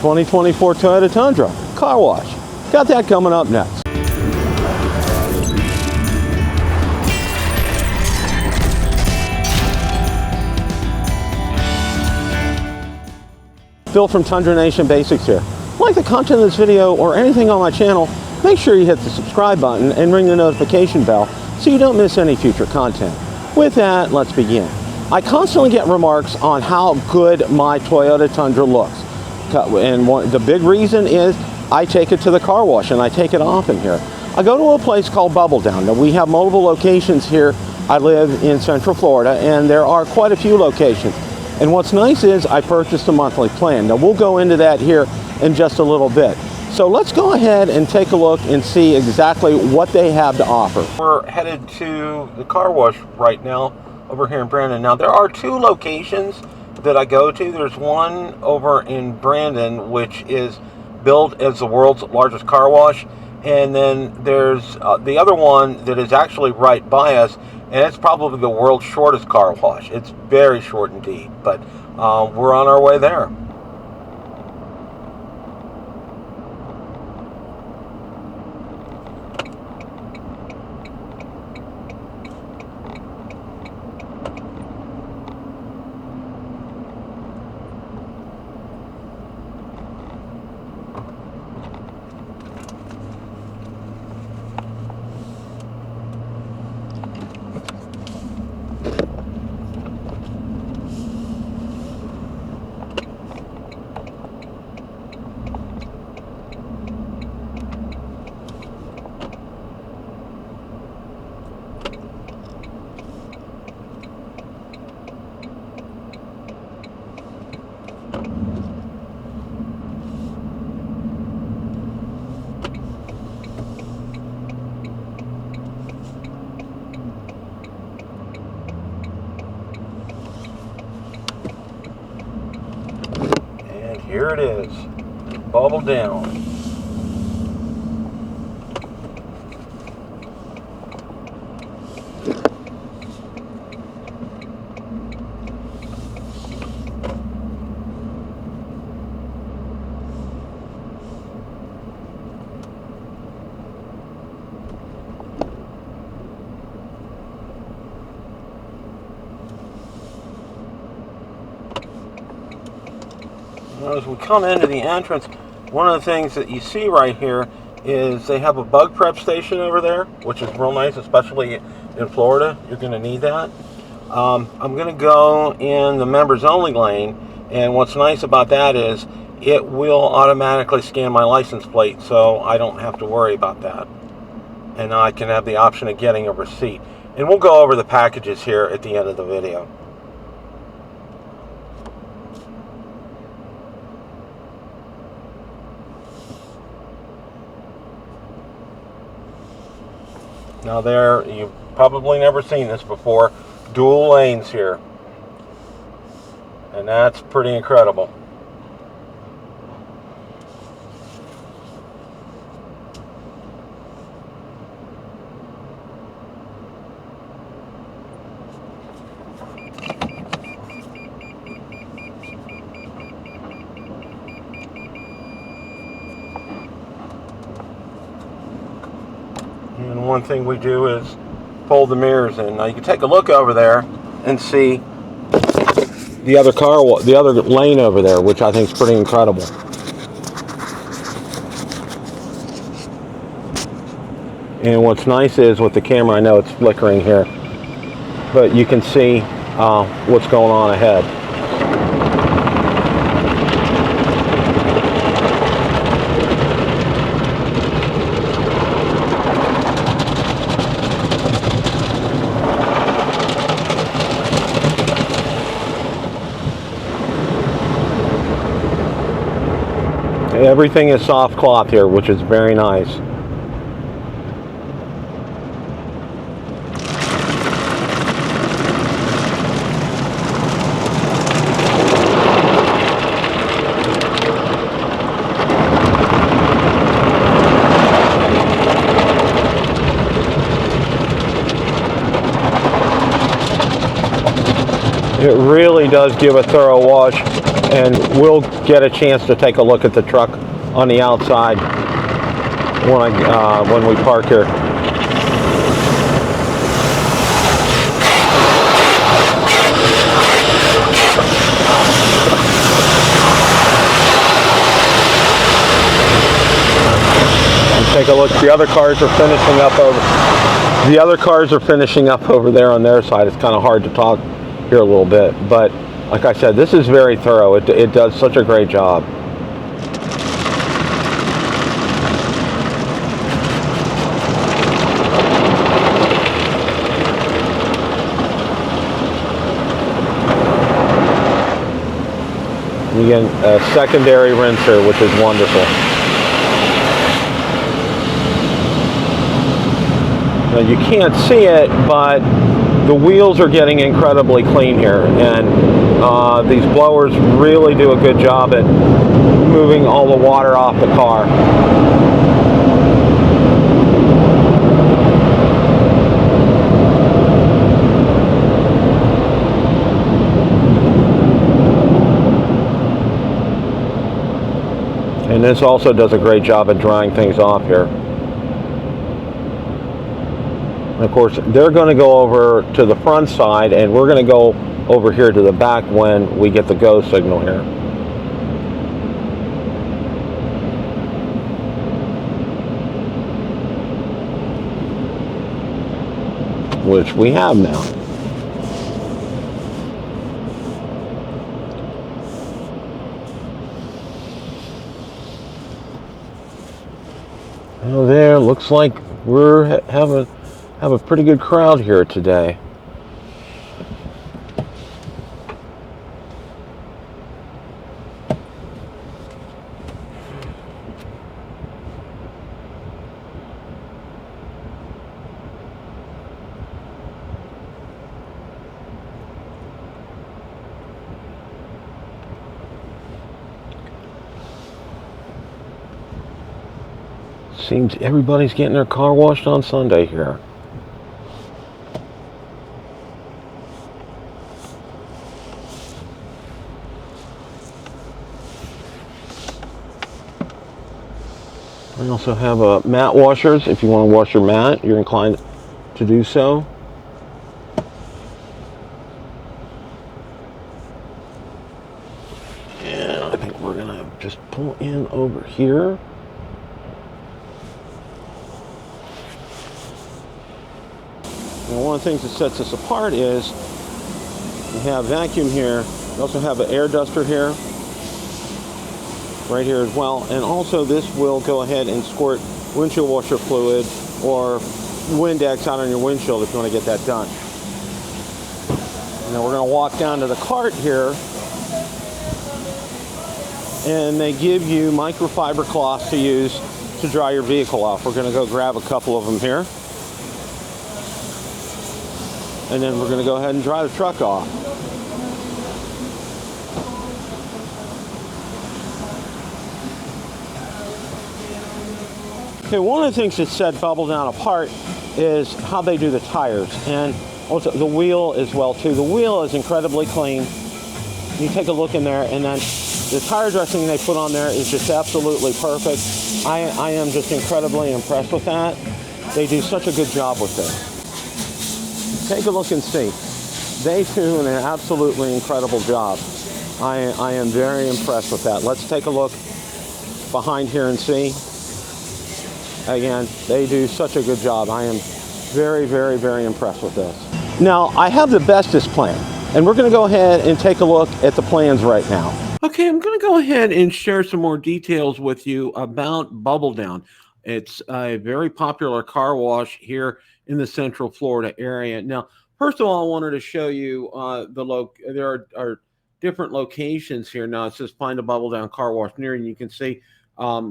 2024 Toyota Tundra Car Wash. Got that coming up next. Phil from Tundra Nation Basics here. Like the content of this video or anything on my channel, make sure you hit the subscribe button and ring the notification bell so you don't miss any future content. With that, let's begin. I constantly get remarks on how good my Toyota Tundra looks. And the big reason is I take it to the car wash and I take it often here. I go to a place called Bubble Down. Now, we have multiple locations here. I live in Central Florida and there are quite a few locations. And what's nice is I purchased a monthly plan. Now, we'll go into that here in just a little bit. So let's go ahead and take a look and see exactly what they have to offer. We're headed to the car wash right now over here in Brandon. Now, there are two locations that I go to. There's one over in Brandon, which is billed as the world's largest car wash. And then there's the other one that is actually right by us, and it's probably the world's shortest car wash. It's very short indeed, but we're on our way there. Here it is, Bubble Down. As we come into the entrance, one of the things that you see right here is they have a bug prep station over there, which is real nice, especially in Florida. You're going to need that. I'm going to go in the members only lane, and what's nice about that is it will automatically scan my license plate, so I don't have to worry about that. And I can have the option of getting a receipt. And we'll go over the packages here at the end of the video. Now there, you've probably never seen this before, dual lanes here. And that's pretty incredible. And one thing we do is fold the mirrors in. Now you can take a look over there and see the other lane over there, which I think is pretty incredible. And what's nice is with the camera, I know it's flickering here, but you can see what's going on ahead. Everything is soft cloth here, which is very nice. It really does give a thorough wash. and we'll get a chance to take a look at the truck on the outside when we park here. Take a look. The other cars are finishing up over. The other cars are finishing up over there on their side. It's kind of hard to talk here a little bit, but like I said, this is very thorough. It does such a great job. Again, a secondary rinser, which is wonderful. Now you can't see it, but the wheels are getting incredibly clean here, and these blowers really do a good job at moving all the water off the car. And this also does a great job at drying things off here. And of course, they're going to go over to the front side, and we're going to go over here to the back when we get the go signal here. Which we have now. Oh, there, looks like we're have a pretty good crowd here today. Seems everybody's getting their car washed on Sunday here. We also have mat washers. If you want to wash your mat, you're inclined to do so. And I think we're going to just pull in over here. And one of the things that sets us apart is we have vacuum here. We also have an air duster here, right here as well. And also this will go ahead and squirt windshield washer fluid or Windex out on your windshield if you want to get that done. Now we're going to walk down to the cart here, and they give you microfiber cloths to use to dry your vehicle off. We're going to go grab a couple of them here. And then we're going to go ahead and dry the truck off. Okay, one of the things that set Bubble Down apart is how they do the tires, and also the wheel as well too. The wheel is incredibly clean. You take a look in there, and then the tire dressing they put on there is just absolutely perfect. I am just incredibly impressed with that. They do such a good job with it. Take a look and see. They do an absolutely incredible job. I am very impressed with that. Let's take a look behind here and see. Again, they do such a good job. I am very, very, very impressed with this. Now, I have the bestest plan, and we're going to go ahead and take a look at the plans right now. Okay, I'm going to go ahead and share some more details with you about Bubble Down. It's a very popular car wash here in the Central Florida area. Now, first of all, I wanted to show you there are different locations here. Now, it says find a Bubble Down car wash near, and you can see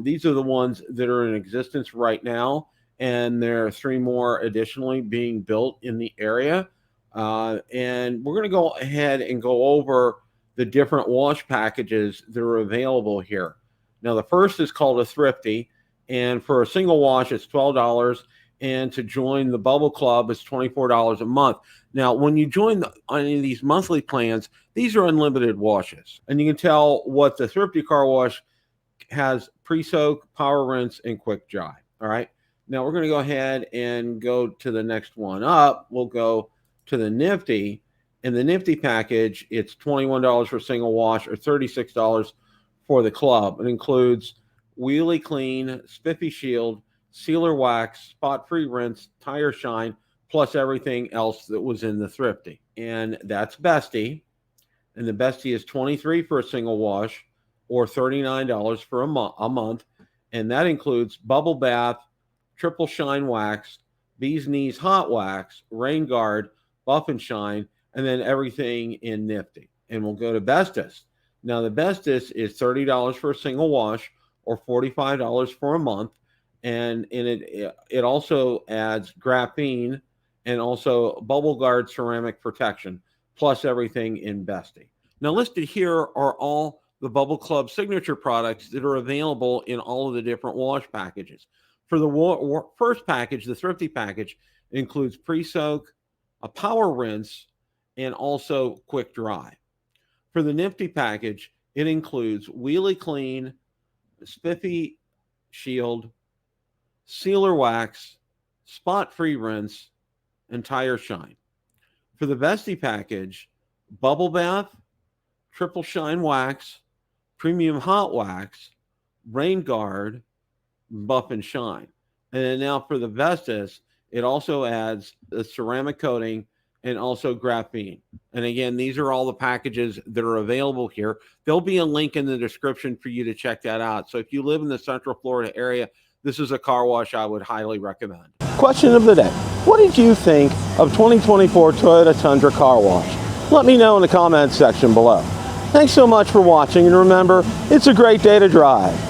these are the ones that are in existence right now, and there are 3 more additionally being built in the area. And we're going to go ahead and go over the different wash packages that are available here. Now, the first is called a Thrifty, and for a single wash, it's $12. And to join the Bubble Club is $24 a month. Now, when you join any of these monthly plans, these are unlimited washes. And you can tell what the Thrifty Car Wash has: pre-soak, power rinse, and quick dry. All right. Now we're going to go ahead and go to the next one up. We'll go to the Nifty. In the Nifty package, it's $21 for a single wash or $36 for the club. It includes Wheelie Clean, Spiffy Shield, Sealer Wax, Spot-Free Rinse, Tire Shine, plus everything else that was in the Thrifty. And that's Bestie. And the Bestie is $23 for a single wash or $39 for a month. And that includes Bubble Bath, Triple Shine Wax, Bee's Knees Hot Wax, Rain Guard, Buff and Shine, and then everything in Nifty. And we'll go to Bestest. Now the Bestest is $30 for a single wash or $45 for a month. And in it also adds graphene and also Bubble Guard ceramic protection, plus everything in Bestie. Now listed here are all the Bubble Club signature products that are available in all of the different wash packages. For the first package, the Thrifty package, includes pre-soak, a power rinse, and also quick dry. For the Nifty package, it includes Wheelie Clean, Spiffy Shield, Sealer Wax, Spot-Free Rinse, and Tire Shine. For the Bestie package, Bubble Bath, Triple Shine Wax, Premium Hot Wax, Rain Guard, Buff and Shine. And then now for the Bestest, it also adds the ceramic coating and also graphene. And again, these are all the packages that are available here. There'll be a link in the description for you to check that out. So if you live in the Central Florida area, this is a car wash I would highly recommend. Question of the day: what did you think of 2024 Toyota Tundra Car Wash? Let me know in the comments section below. Thanks so much for watching, and remember, it's a great day to drive.